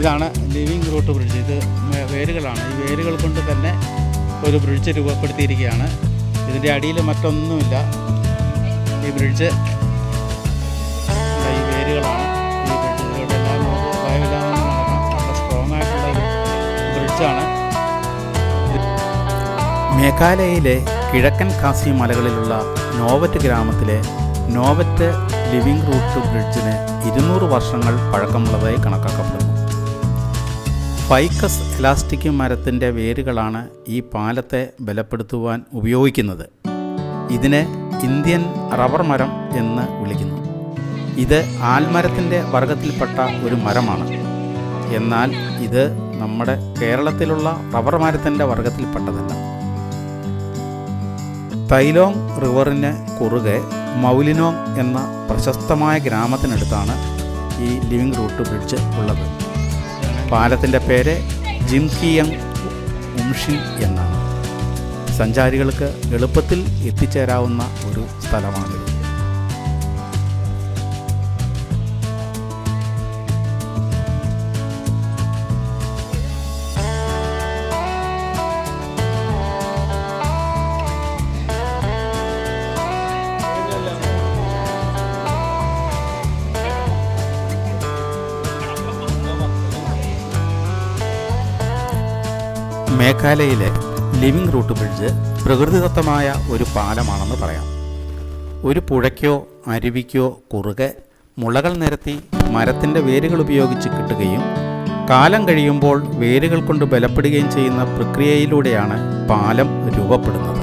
ഇതാണ് living root bridge. ഇത് വേരുകളാണ്. ഈ വേരുകൾ കൊണ്ട് തന്നെ ഒരു ബ്രിഡ്ജ് രൂപപ്പെടുത്തിയിരിക്കുകയാണ്. ഇതിൻ്റെ അടിയിൽ മറ്റൊന്നുമില്ല. ഈ ബ്രിഡ്ജ് ഈ വേരുകളാണ്. ഈ ബ്രിഡ്ജുകളുടെ എല്ലാം നമുക്ക് ഭയമില്ലാതെ നടക്കാം. നല്ല സ്ട്രോങ് ആയിട്ടുള്ള ഒരു ബ്രിഡ്ജാണ്. മേഘാലയയിലെ കിഴക്കൻ ഖാസി മലകളിലുള്ള നോവറ്റ് ഗ്രാമത്തിലെ നോവറ്റ് ലിവിങ് റൂട്ട് ബ്രിഡ്ജിന് 200 വർഷങ്ങൾ പഴക്കമുള്ളതായി കണക്കാക്കപ്പെടുന്നു. ഫൈക്കസ് എലാസ്റ്റിക് മരത്തിൻ്റെ വേരുകളാണ് ഈ പാലത്തെ ബലപ്പെടുത്തുവാൻ ഉപയോഗിക്കുന്നത്. ഇതിനെ ഇന്ത്യൻ റബ്ബർ മരം എന്ന് വിളിക്കുന്നു. ഇത് ആൽമരത്തിൻ്റെ വർഗത്തിൽപ്പെട്ട ഒരു മരമാണ്. എന്നാൽ ഇത് നമ്മുടെ കേരളത്തിലുള്ള റബ്ബർ മരത്തിൻ്റെ വർഗത്തിൽപ്പെട്ടതല്ല. തൈലോങ് റിവറിന് കുറുകെ മൗലിനോങ് എന്ന പ്രശസ്തമായ ഗ്രാമത്തിനടുത്താണ് ഈ ലിവിങ് റൂട്ട് ബ്രിഡ്ജ് ഉള്ളത്. പാലത്തിൻ്റെ പേര് ജിംകിയങ് ഉംഷിൻ എന്നാണ്. സഞ്ചാരികൾക്ക് എളുപ്പത്തിൽ എത്തിച്ചേരാവുന്ന ഒരു സ്ഥലമാണിത്. മേഘാലയയിലെ ലിവിങ് റൂട്ട് ബ്രിഡ്ജ് പ്രകൃതിദത്തമായ ഒരു പാലമാണെന്ന് പറയാം. ഒരു പുഴയ്ക്കോ അരുവിക്കോ കുറുകെ മുളകൾ നിരത്തി മരത്തിൻ്റെ വേരുകൾ ഉപയോഗിച്ച് കിട്ടുകയും കാലം കഴിയുമ്പോൾ വേരുകൾ കൊണ്ട് ബലപ്പെടുകയും ചെയ്യുന്ന പ്രക്രിയയിലൂടെയാണ് പാലം രൂപപ്പെടുന്നത്.